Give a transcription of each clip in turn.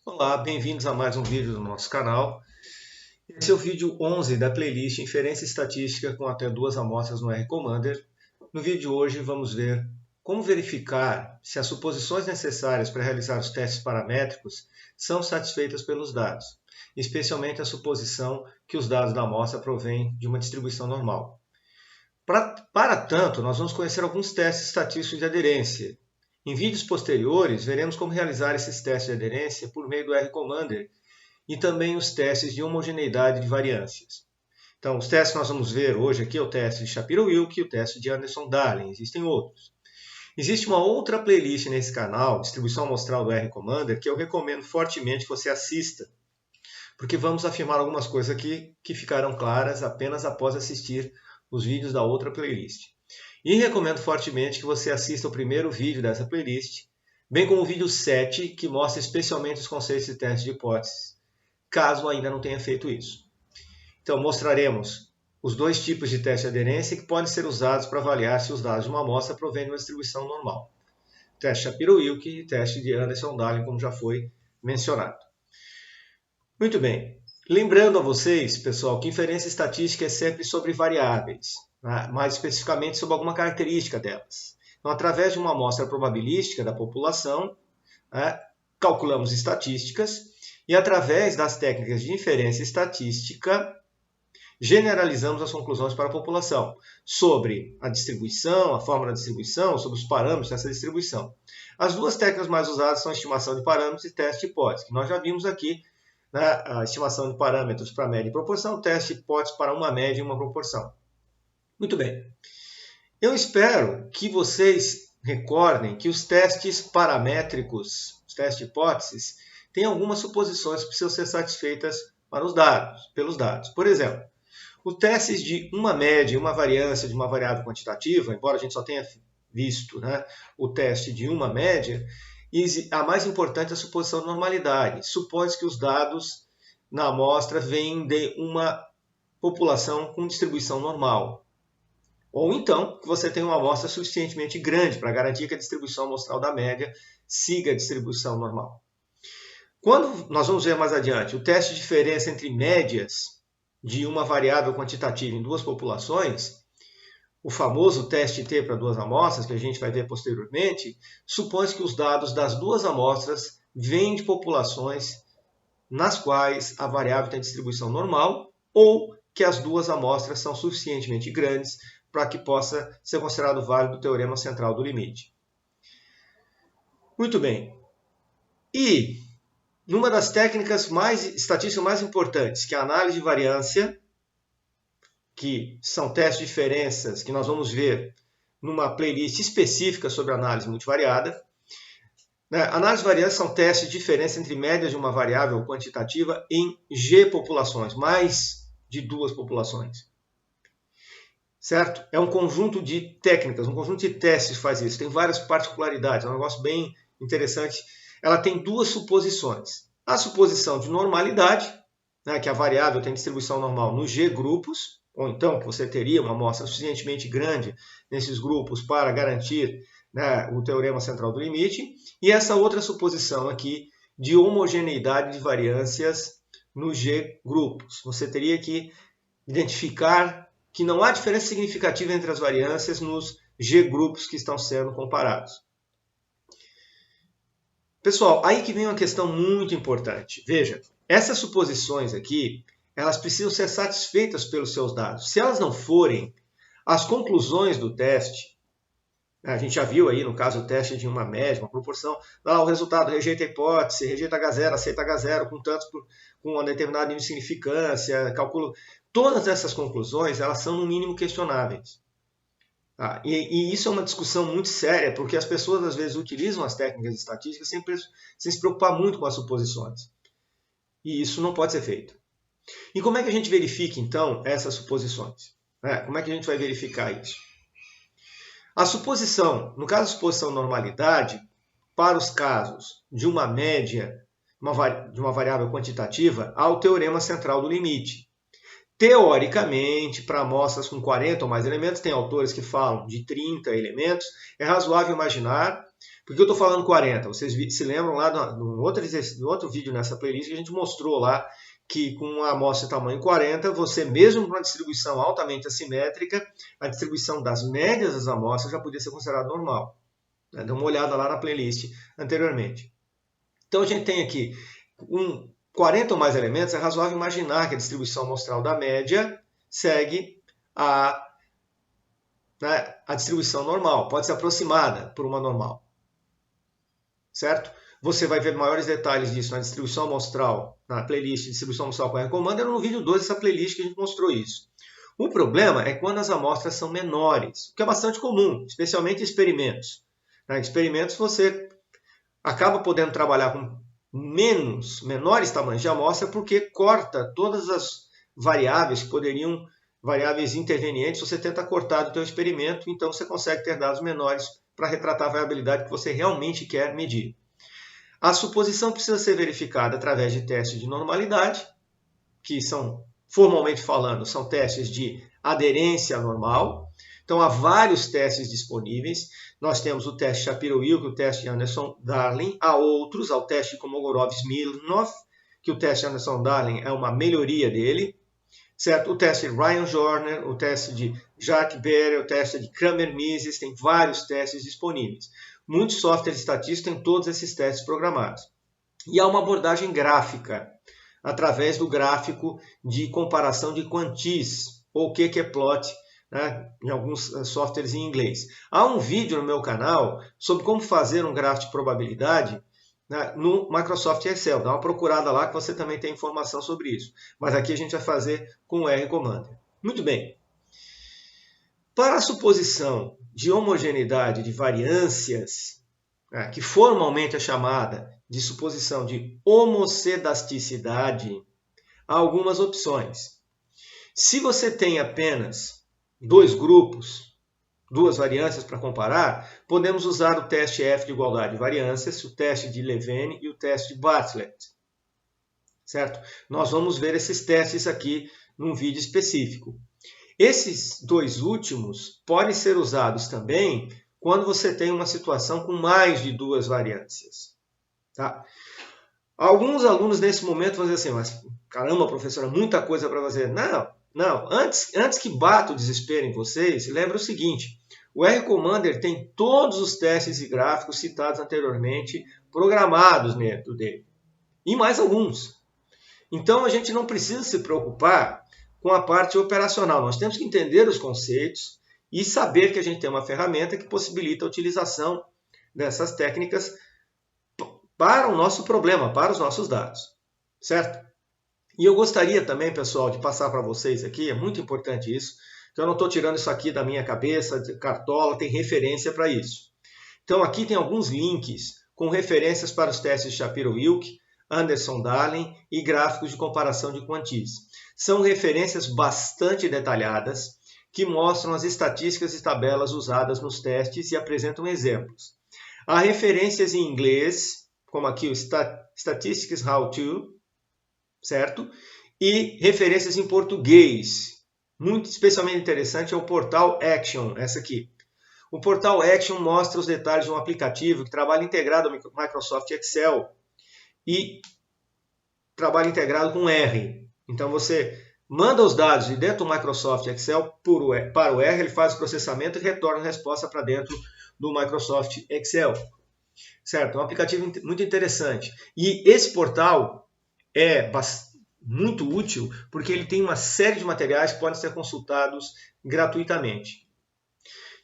Olá, bem-vindos a mais um vídeo do nosso canal. Esse é o vídeo 11 da playlist Inferência Estatística com até duas amostras no R-Commander. No vídeo de hoje vamos ver como verificar se as suposições necessárias para realizar os testes paramétricos são satisfeitas pelos dados, especialmente a suposição que os dados da amostra provêm de uma distribuição normal. Para tanto, nós vamos conhecer alguns testes estatísticos de aderência. Em vídeos posteriores, veremos como realizar esses testes de aderência por meio do R-Commander e também os testes de homogeneidade de variâncias. Então, os testes que nós vamos ver hoje aqui é o teste de Shapiro-Wilk e o teste de Anderson-Darling. Existem outros. Existe uma outra playlist nesse canal, Distribuição Amostral do R-Commander, que eu recomendo fortemente que você assista, porque vamos afirmar algumas coisas aqui que ficarão claras apenas após assistir os vídeos da outra playlist. E recomendo fortemente que você assista o primeiro vídeo dessa playlist, bem como o vídeo 7, que mostra especialmente os conceitos de teste de hipóteses, caso ainda não tenha feito isso. Então, mostraremos os dois tipos de teste de aderência que podem ser usados para avaliar se os dados de uma amostra provêm de uma distribuição normal. Teste Shapiro-Wilk e teste de Anderson-Darling, como já foi mencionado. Muito bem. Lembrando a vocês, pessoal, que inferência estatística é sempre sobre variáveis, mais especificamente sobre alguma característica delas. Então, através de uma amostra probabilística da população, calculamos estatísticas e, através das técnicas de inferência estatística, generalizamos as conclusões para a população sobre a distribuição, a forma da distribuição, sobre os parâmetros dessa distribuição. As duas técnicas mais usadas são a estimação de parâmetros e teste de hipótese, que nós já vimos aqui, a estimação de parâmetros para média e proporção, o teste de hipótese para uma média e uma proporção. Muito bem. Eu espero que vocês recordem que os testes paramétricos, os testes de hipóteses, têm algumas suposições que precisam ser satisfeitas pelos dados. Por exemplo, os testes de uma média e uma variância de uma variável quantitativa, embora a gente só tenha visto o teste de uma média, a mais importante é a suposição de normalidade. Supõe-se que os dados na amostra vêm de uma população com distribuição normal. Ou então, que você tem uma amostra suficientemente grande para garantir que a distribuição amostral da média siga a distribuição normal. Quando nós vamos ver mais adiante o teste de diferença entre médias de uma variável quantitativa em duas populações, o famoso teste T para duas amostras, que a gente vai ver posteriormente, supõe que os dados das duas amostras vêm de populações nas quais a variável tem distribuição normal ou que as duas amostras são suficientemente grandes para que possa ser considerado válido o teorema central do limite. Muito bem. E numa das técnicas estatísticas mais importantes, que é a análise de variância, que são testes de diferenças que nós vamos ver numa playlist específica sobre análise multivariada. Análise de variância são testes de diferença entre médias de uma variável quantitativa em G populações, mais de duas populações. Certo? É um conjunto de técnicas, um conjunto de testes que faz isso. Tem várias particularidades, é um negócio bem interessante. Ela tem duas suposições. A suposição de normalidade, que a variável tem distribuição normal nos G grupos, ou então que você teria uma amostra suficientemente grande nesses grupos para garantir o teorema central do limite. E essa outra suposição aqui de homogeneidade de variâncias nos G grupos. Você teria que identificar que não há diferença significativa entre as variâncias nos G grupos que estão sendo comparados. Pessoal, aí que vem uma questão muito importante. Veja, essas suposições aqui, elas precisam ser satisfeitas pelos seus dados. Se elas não forem, as conclusões do teste, a gente já viu aí no caso o teste de uma média, uma proporção, o resultado rejeita a hipótese, rejeita H0, aceita H0, com uma determinada nível de significância, calculo. Todas essas conclusões, elas são no mínimo questionáveis. E isso é uma discussão muito séria, porque as pessoas às vezes utilizam as técnicas estatísticas sem se preocupar muito com as suposições. E isso não pode ser feito. E como é que a gente verifica, então, essas suposições? Como é que a gente vai verificar isso? A suposição, no caso da suposição normalidade, para os casos de uma média de uma variável quantitativa, há o teorema central do limite. Teoricamente, para amostras com 40 ou mais elementos, tem autores que falam de 30 elementos, é razoável imaginar. Por que eu estou falando 40? Vocês se lembram lá no outro vídeo nessa playlist que a gente mostrou lá que com uma amostra de tamanho 40, você mesmo com uma distribuição altamente assimétrica, a distribuição das médias das amostras já podia ser considerada normal. Dá uma olhada lá na playlist anteriormente. Então a gente tem aqui 40 ou mais elementos, é razoável imaginar que a distribuição amostral da média segue a distribuição normal, pode ser aproximada por uma normal. Certo? Você vai ver maiores detalhes disso na distribuição amostral, na playlist de distribuição amostral com R-Commander, no vídeo 2 dessa playlist que a gente mostrou isso. O problema é quando as amostras são menores, o que é bastante comum, especialmente em experimentos. Em experimentos você acaba podendo trabalhar com menores tamanhos de amostra porque corta todas as variáveis que poderiam, variáveis intervenientes, você tenta cortar do seu experimento, então você consegue ter dados menores para retratar a variabilidade que você realmente quer medir. A suposição precisa ser verificada através de testes de normalidade, que são, formalmente falando, são testes de aderência normal. Então, há vários testes disponíveis. Nós temos o teste Shapiro-Wilk, o teste de Anderson-Darling. Há outros, há o teste de Kolmogorov-Smirnov, que o teste de Anderson-Darling é uma melhoria dele. Certo? O teste de Ryan-Jorner, o teste de Jacques Berer, o teste de Kramer-Mises, tem vários testes disponíveis. Muitos softwares estatísticos têm todos esses testes programados. E há uma abordagem gráfica, através do gráfico de comparação de quantis, ou qqplot, né, em alguns softwares em inglês. Há um vídeo no meu canal sobre como fazer um gráfico de probabilidade, né, no Microsoft Excel. Dá uma procurada lá que você também tem informação sobre isso. Mas aqui a gente vai fazer com o R-Commander. Muito bem. Para a suposição de homogeneidade de variâncias, né, que formalmente é chamada de suposição de homocedasticidade, há algumas opções. Se você tem apenas dois grupos, duas variâncias para comparar, podemos usar o teste F de igualdade de variâncias, o teste de Levene e o teste de Bartlett. Certo? Nós vamos ver esses testes aqui num vídeo específico. Esses dois últimos podem ser usados também quando você tem uma situação com mais de duas variâncias. Tá? Alguns alunos nesse momento vão dizer assim, mas caramba, professora, muita coisa para fazer. Não. Antes que bata o desespero em vocês, lembre o seguinte, o R-Commander tem todos os testes e gráficos citados anteriormente programados dentro dele. E mais alguns. Então a gente não precisa se preocupar com a parte operacional. Nós temos que entender os conceitos e saber que a gente tem uma ferramenta que possibilita a utilização dessas técnicas para o nosso problema, para os nossos dados. Certo? E eu gostaria também, pessoal, de passar para vocês aqui, é muito importante isso, que eu não estou tirando isso aqui da minha cabeça, de cartola, tem referência para isso. Então aqui tem alguns links com referências para os testes de Shapiro-Wilk, Anderson-Darling e gráficos de comparação de quantis. São referências bastante detalhadas que mostram as estatísticas e tabelas usadas nos testes e apresentam exemplos. Há referências em inglês, como aqui o Statistics How To, certo? E referências em português. Muito especialmente interessante é o Portal Action, essa aqui. O Portal Action mostra os detalhes de um aplicativo que trabalha integrado ao Microsoft Excel e trabalha integrado com R. Então você manda os dados de dentro do Microsoft Excel para o R, ele faz o processamento e retorna a resposta para dentro do Microsoft Excel. Certo? É um aplicativo muito interessante. E esse portal é muito útil porque ele tem uma série de materiais que podem ser consultados gratuitamente.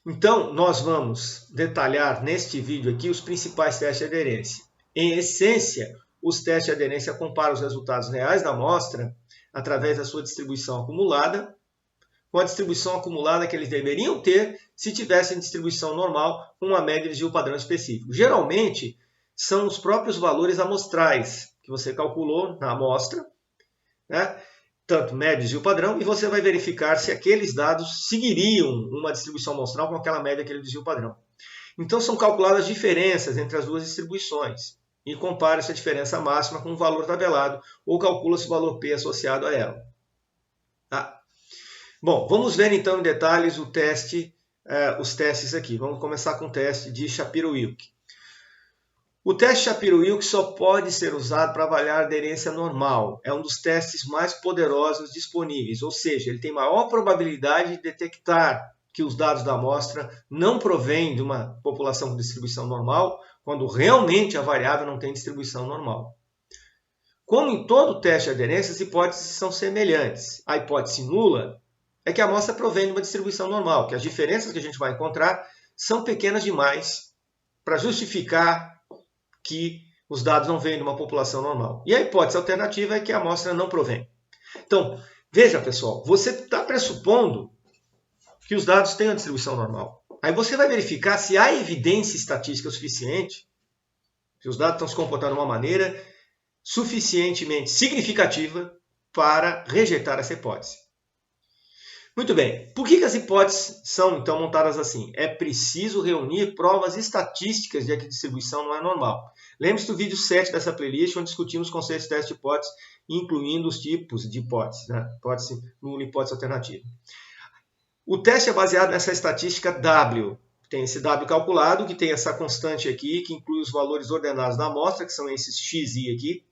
Então, nós vamos detalhar neste vídeo aqui os principais testes de aderência. Em essência, os testes de aderência comparam os resultados reais da amostra através da sua distribuição acumulada com a distribuição acumulada que eles deveriam ter se tivessem distribuição normal com uma média de desvio padrão específico. Geralmente, são os próprios valores amostrais que você calculou na amostra, né? Tanto média e desvio padrão, e você vai verificar se aqueles dados seguiriam uma distribuição amostral com aquela média, aquele desvio padrão. Então, são calculadas diferenças entre as duas distribuições e compara essa diferença máxima com o valor tabelado ou calcula-se o valor P associado a ela. Tá? Bom, vamos ver então em detalhes o teste, os testes aqui. Vamos começar com o teste de Shapiro-Wilk. O teste Shapiro-Wilk só pode ser usado para avaliar a aderência normal. É um dos testes mais poderosos disponíveis, ou seja, ele tem maior probabilidade de detectar que os dados da amostra não provêm de uma população com distribuição normal, quando realmente a variável não tem distribuição normal. Como em todo teste de aderência, as hipóteses são semelhantes. A hipótese nula é que a amostra provém de uma distribuição normal, que as diferenças que a gente vai encontrar são pequenas demais para justificar que os dados não vêm de uma população normal. E a hipótese alternativa é que a amostra não provém. Então, veja, pessoal, você está pressupondo que os dados têm uma distribuição normal. Aí você vai verificar se há evidência estatística suficiente, se os dados estão se comportando de uma maneira suficientemente significativa para rejeitar essa hipótese. Muito bem, por que as hipóteses são então montadas assim? É preciso reunir provas estatísticas de que a distribuição não é normal. Lembre-se do vídeo 7 dessa playlist, onde discutimos os conceitos de teste de hipótese, incluindo os tipos de hipótese, né? Hipótese nula e hipótese alternativa. O teste é baseado nessa estatística W. Tem esse W calculado, que tem essa constante aqui, que inclui os valores ordenados da amostra, que são esses x e aqui.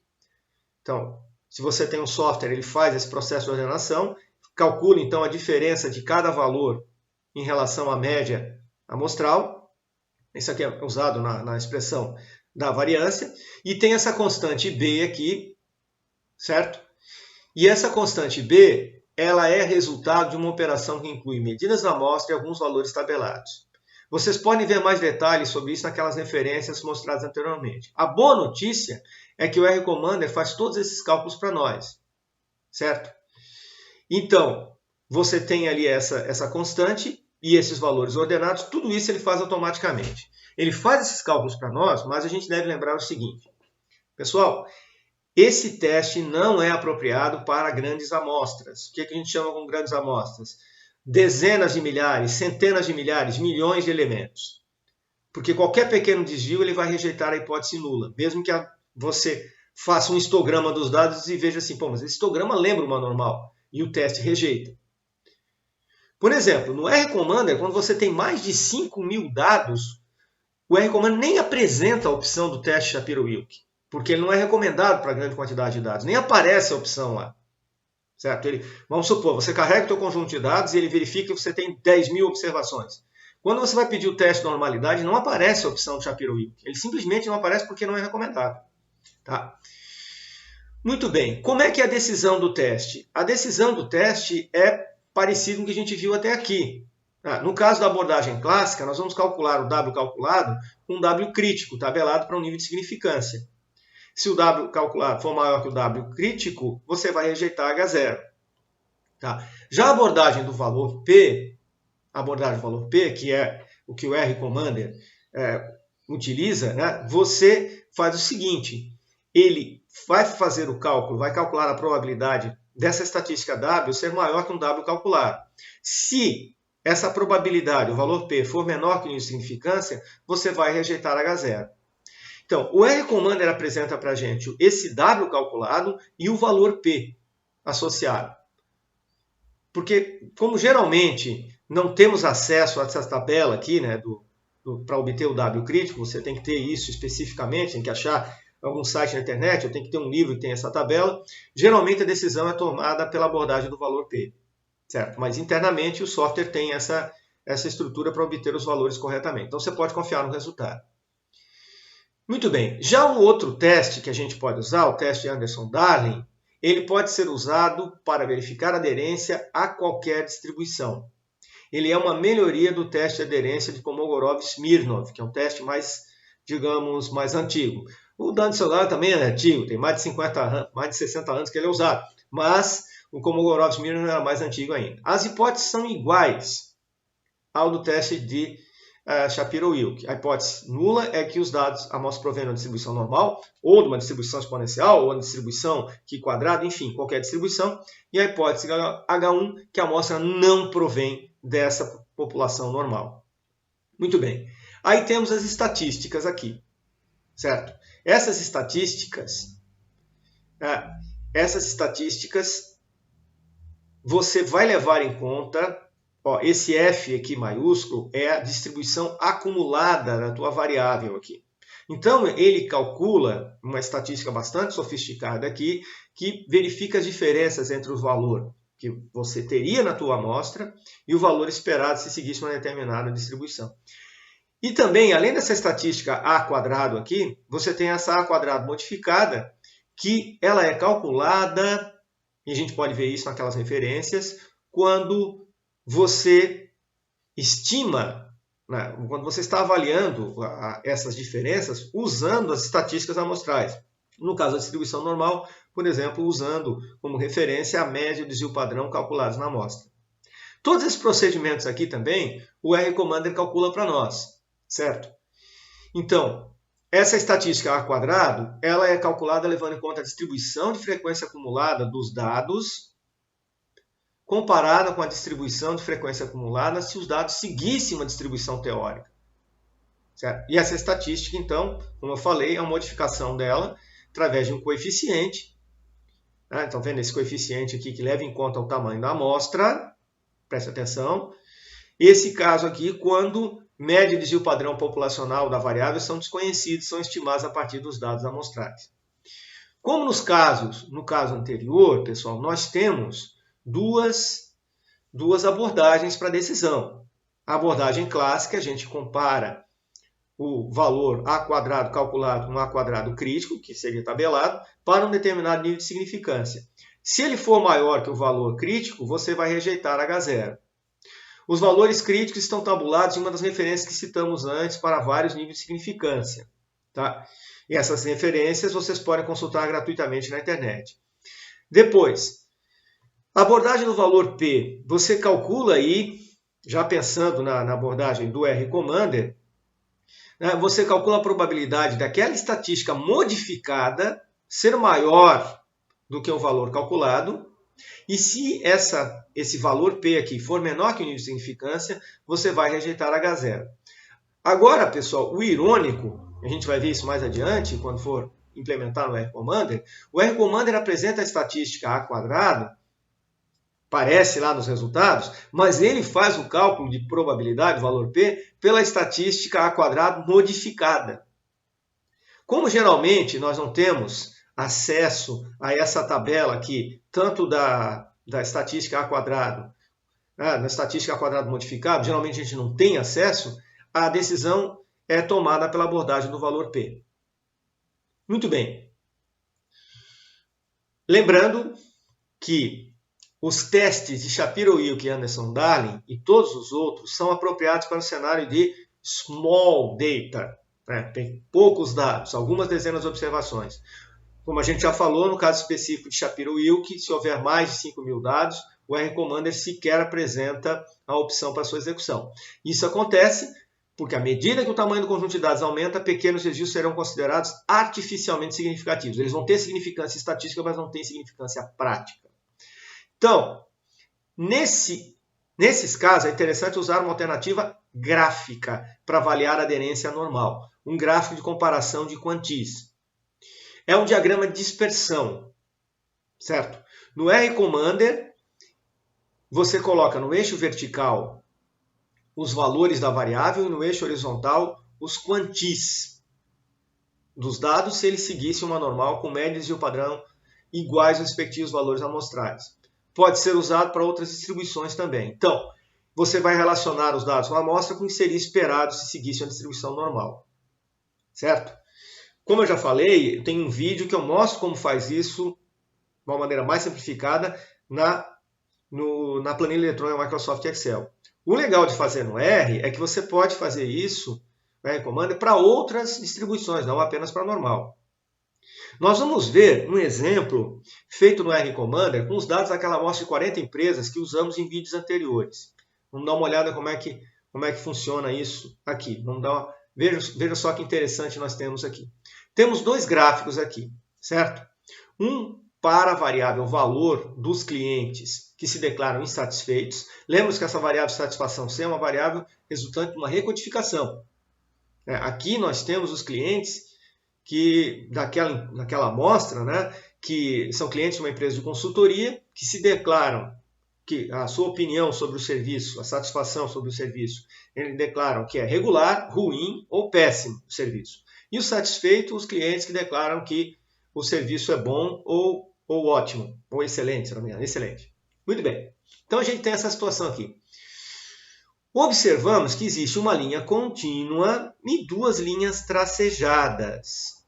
Então, se você tem um software, ele faz esse processo de ordenação, calcula então a diferença de cada valor em relação à média amostral. Isso aqui é usado na expressão da variância. E tem essa constante B aqui, certo? E essa constante B, ela é resultado de uma operação que inclui medidas da amostra e alguns valores tabelados. Vocês podem ver mais detalhes sobre isso naquelas referências mostradas anteriormente. A boa notícia é que o R Commander faz todos esses cálculos para nós, certo? Então, você tem ali essa constante e esses valores ordenados, tudo isso ele faz automaticamente. Ele faz esses cálculos para nós, mas a gente deve lembrar o seguinte. Pessoal, esse teste não é apropriado para grandes amostras. O que a gente chama com grandes amostras? Dezenas de milhares, centenas de milhares, milhões de elementos. Porque qualquer pequeno desvio ele vai rejeitar a hipótese nula, mesmo que você faça um histograma dos dados e veja assim, pô, mas esse histograma lembra uma normal, e o teste rejeita. Por exemplo, no R Commander, quando você tem mais de 5.000 dados, o R Commander nem apresenta a opção do teste Shapiro-Wilk, porque ele não é recomendado para grande quantidade de dados, nem aparece a opção lá. Certo? Vamos supor, você carrega o seu conjunto de dados e ele verifica que você tem 10.000 observações. Quando você vai pedir o teste de normalidade, não aparece a opção do Shapiro-Wilk. Ele simplesmente não aparece porque não é recomendado. Tá? Muito bem. Como é que é a decisão do teste? A decisão do teste é parecida com o que a gente viu até aqui. No caso da abordagem clássica, nós vamos calcular o W calculado com um W crítico, tabelado para um nível de significância. Se o W calculado for maior que o W crítico, você vai rejeitar H0. Tá? Já a abordagem do valor P, que é o que o R Commander utiliza, né? Você faz o seguinte, ele vai fazer o cálculo, vai calcular a probabilidade dessa estatística W ser maior que um W calculado. Se essa probabilidade, o valor P, for menor que o nível de significância, você vai rejeitar H0. Então, o R Commander apresenta para a gente esse W calculado e o valor P associado. Porque, como geralmente não temos acesso a essa tabela aqui, né, para obter o W crítico, você tem que ter isso especificamente, tem que achar algum site na internet, ou tem que ter um livro que tem essa tabela. Geralmente a decisão é tomada pela abordagem do valor P. Certo? Mas internamente o software tem essa estrutura para obter os valores corretamente. Então você pode confiar no resultado. Muito bem, já um outro teste que a gente pode usar, o teste Anderson-Darling, ele pode ser usado para verificar aderência a qualquer distribuição. Ele é uma melhoria do teste de aderência de Kolmogorov-Smirnov, que é um teste mais, digamos, mais antigo. O Anderson-Darling também é antigo, tem mais de 60 anos que ele é usado, mas o Kolmogorov-Smirnov era mais antigo ainda. As hipóteses são iguais ao do teste de Shapiro-Wilk. A hipótese nula é que os dados, a amostra provém de uma distribuição normal, ou de uma distribuição exponencial, ou uma distribuição Q quadrado, enfim, qualquer distribuição. E a hipótese H1, que a amostra não provém dessa população normal. Muito bem. Aí temos as estatísticas aqui, certo? Essas estatísticas você vai levar em conta, ó, esse F aqui maiúsculo é a distribuição acumulada da tua variável aqui. Então, ele calcula uma estatística bastante sofisticada aqui, que verifica as diferenças entre o valor que você teria na tua amostra e o valor esperado se seguisse uma determinada distribuição. E também, além dessa estatística A² aqui, você tem essa A² modificada, que ela é calculada, e a gente pode ver isso naquelas referências, quando você estima, né, quando você está avaliando essas diferenças usando as estatísticas amostrais. No caso da distribuição normal, por exemplo, usando como referência a média e o desvio padrão calculados na amostra. Todos esses procedimentos aqui também, o R-Commander calcula para nós, certo? Então, essa estatística A², ela é calculada levando em conta a distribuição de frequência acumulada dos dados, comparada com a distribuição de frequência acumulada se os dados seguissem uma distribuição teórica. Certo? E essa estatística, então, como eu falei, é uma modificação dela através de um coeficiente. Né? Então, vendo esse coeficiente aqui que leva em conta o tamanho da amostra, preste atenção. Esse caso aqui, quando média e desvio padrão populacional da variável são desconhecidos, são estimados a partir dos dados amostrais. Como no caso anterior, pessoal, nós temos duas abordagens para decisão. A abordagem clássica, a gente compara o valor A² calculado com A² crítico, que seria tabelado, para um determinado nível de significância. Se ele for maior que o valor crítico, você vai rejeitar H0. Os valores críticos estão tabulados em uma das referências que citamos antes para vários níveis de significância. Tá? E essas referências vocês podem consultar gratuitamente na internet. Depois, a abordagem do valor P, você calcula aí, já pensando na abordagem do R-Commander, né, você calcula a probabilidade daquela estatística modificada ser maior do que o valor calculado, e se esse valor P aqui for menor que o nível de significância, você vai rejeitar H0. Agora, pessoal, o irônico, a gente vai ver isso mais adiante, quando for implementar no R-Commander, o R-Commander apresenta a estatística A², parece lá nos resultados, mas ele faz o cálculo de probabilidade, valor P, pela estatística A² modificada. Como geralmente nós não temos acesso a essa tabela aqui, tanto da estatística A², na estatística A² modificada, geralmente a gente não tem acesso, a decisão é tomada pela abordagem do valor P. Muito bem. Lembrando que os testes de Shapiro-Wilk e Anderson-Darling e todos os outros são apropriados para o cenário de small data, né? Tem poucos dados, algumas dezenas de observações. Como a gente já falou, no caso específico de Shapiro-Wilk, se houver mais de 5.000 dados, o R-Commander sequer apresenta a opção para sua execução. Isso acontece porque, à medida que o tamanho do conjunto de dados aumenta, pequenos desvios serão considerados artificialmente significativos. Eles vão ter significância estatística, mas não têm significância prática. Então, nesses casos, é interessante usar uma alternativa gráfica para avaliar a aderência normal. Um gráfico de comparação de quantis. É um diagrama de dispersão, certo? No R-Commander, você coloca no eixo vertical os valores da variável e no eixo horizontal os quantis dos dados se eles seguissem uma normal com médias e o padrão iguais aos respectivos valores amostrais. Pode ser usado para outras distribuições também. Então, você vai relacionar os dados com a amostra com o que seria esperado se seguisse uma distribuição normal, certo? Como eu já falei, tem um vídeo que eu mostro como faz isso de uma maneira mais simplificada na planilha eletrônica Microsoft Excel. O legal de fazer no R é que você pode fazer isso, no R-Commander, para outras distribuições, não apenas para a normal. Nós vamos ver um exemplo feito no R-Commander com os dados daquela amostra de 40 empresas que usamos em vídeos anteriores. Vamos dar uma olhada como é que funciona isso aqui. Veja só que interessante nós temos aqui. Temos dois gráficos aqui, certo? Um para a variável valor dos clientes que se declaram insatisfeitos. Lembra-se que essa variável de satisfação C é uma variável resultante de uma recodificação. Aqui nós temos os clientes daquela amostra, né, que são clientes de uma empresa de consultoria que se declaram a sua opinião sobre o serviço, a satisfação sobre o serviço, eles declaram que é regular, ruim ou péssimo o serviço. E os satisfeitos, os clientes que declaram que o serviço é bom ou ótimo, ou excelente, se não me engano, excelente. Muito bem. Então a gente tem essa situação aqui. Observamos que existe uma linha contínua e duas linhas tracejadas.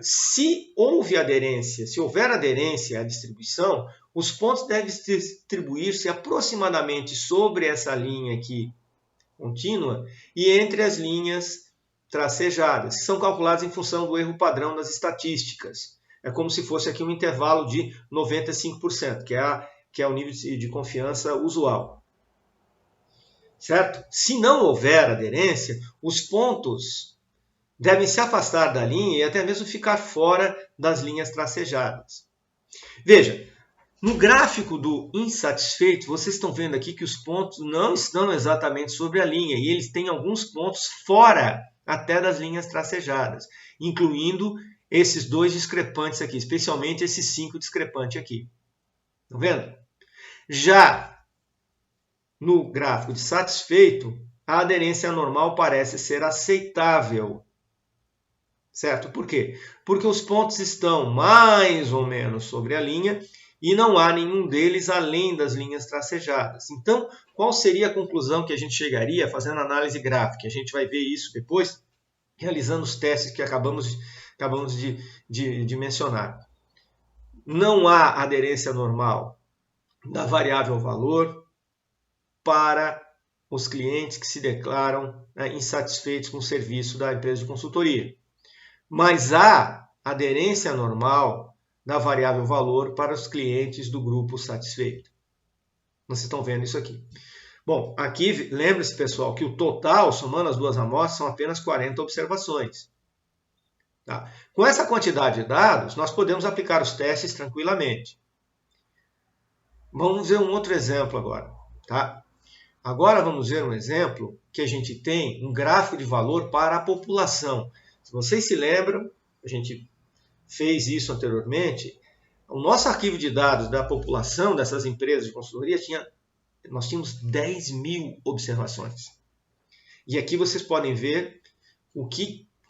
Se houver aderência à distribuição, os pontos devem distribuir-se aproximadamente sobre essa linha aqui contínua e entre as linhas tracejadas, que são calculadas em função do erro padrão das estatísticas. É como se fosse aqui um intervalo de 95%, que é o nível de confiança usual. Certo? Se não houver aderência, os pontos devem se afastar da linha e até mesmo ficar fora das linhas tracejadas. Veja, no gráfico do insatisfeito, vocês estão vendo aqui que os pontos não estão exatamente sobre a linha e eles têm alguns pontos fora até das linhas tracejadas, incluindo esses 2 discrepantes aqui, especialmente esse 5 discrepante aqui. Estão vendo? Já no gráfico de satisfeito, a aderência normal parece ser aceitável. Certo? Por quê? Porque os pontos estão mais ou menos sobre a linha e não há nenhum deles além das linhas tracejadas. Então, qual seria a conclusão que a gente chegaria fazendo análise gráfica? A gente vai ver isso depois, realizando os testes que acabamos de mencionar. Não há aderência normal da variável valor para os clientes que se declaram insatisfeitos com o serviço da empresa de consultoria. Mas há aderência normal da variável valor para os clientes do grupo satisfeito. Vocês estão vendo isso aqui. Bom, aqui lembre-se, pessoal, que o total, somando as duas amostras, são apenas 40 observações. Tá? Com essa quantidade de dados, nós podemos aplicar os testes tranquilamente. Vamos ver um outro exemplo agora. Tá? Agora vamos ver um exemplo que a gente tem um gráfico de valor para a população. Se vocês se lembram, a gente fez isso anteriormente, o nosso arquivo de dados da população dessas empresas de consultoria, nós tínhamos 10 mil observações. E aqui vocês podem ver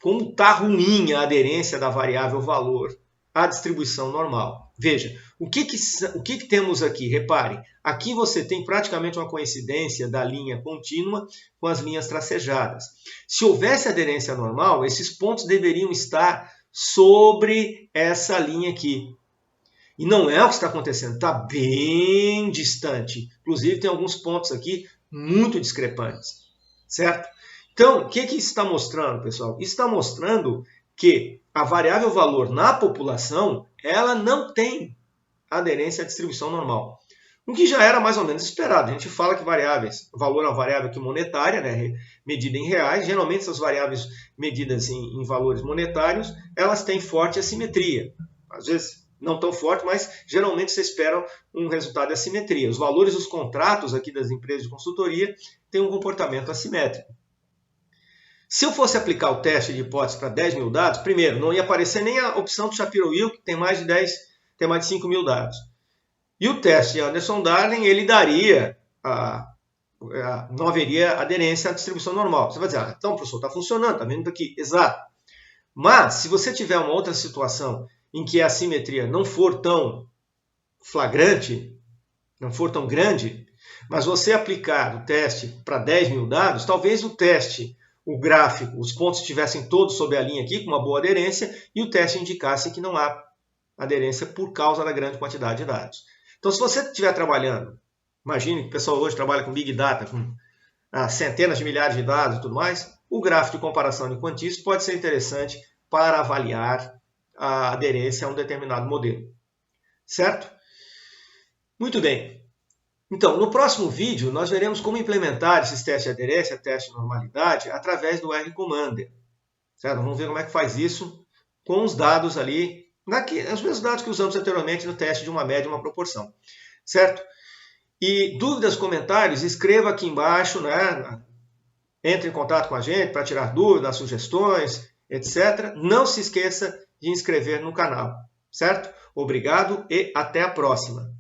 como está ruim a aderência da variável valor à distribuição normal. Veja, o que temos aqui? Repare, aqui você tem praticamente uma coincidência da linha contínua com as linhas tracejadas. Se houvesse aderência normal, esses pontos deveriam estar sobre essa linha aqui. E não é o que está acontecendo, está bem distante. Inclusive, tem alguns pontos aqui muito discrepantes. Certo? Então, o que isso está mostrando, pessoal? Isso está mostrando que a variável valor na população, ela não tem aderência à distribuição normal. O que já era mais ou menos esperado. A gente fala que valor é uma variável aqui monetária, né, medida em reais. Geralmente essas variáveis medidas em valores monetários, elas têm forte assimetria. Às vezes não tão forte, mas geralmente você espera um resultado de assimetria. Os valores dos contratos aqui das empresas de consultoria têm um comportamento assimétrico. Se eu fosse aplicar o teste de hipótese para 10 mil dados, primeiro, não ia aparecer nem a opção do Shapiro-Wilk, que tem mais de 5 mil dados. E o teste de Anderson-Darling, ele daria, não haveria aderência à distribuição normal. Você vai dizer, então, professor, está funcionando, está vendo aqui. Exato. Mas, se você tiver uma outra situação em que a assimetria não for tão flagrante, não for tão grande, mas você aplicar o teste para 10 mil dados, talvez o gráfico, os pontos estivessem todos sob a linha aqui, com uma boa aderência, e o teste indicasse que não há aderência por causa da grande quantidade de dados. Então, se você estiver trabalhando, imagine que o pessoal hoje trabalha com Big Data, com centenas de milhares de dados e tudo mais, o gráfico de comparação de quantis pode ser interessante para avaliar a aderência a um determinado modelo. Certo? Muito bem. Então, no próximo vídeo, nós veremos como implementar esses testes de aderência, testes de normalidade, através do R Commander. Certo? Vamos ver como é que faz isso com os dados ali, os mesmos dados que usamos anteriormente no teste de uma média e uma proporção. Certo? E dúvidas, comentários, escreva aqui embaixo, né? Entre em contato com a gente para tirar dúvidas, sugestões, etc. Não se esqueça de inscrever no canal. Certo? Obrigado e até a próxima.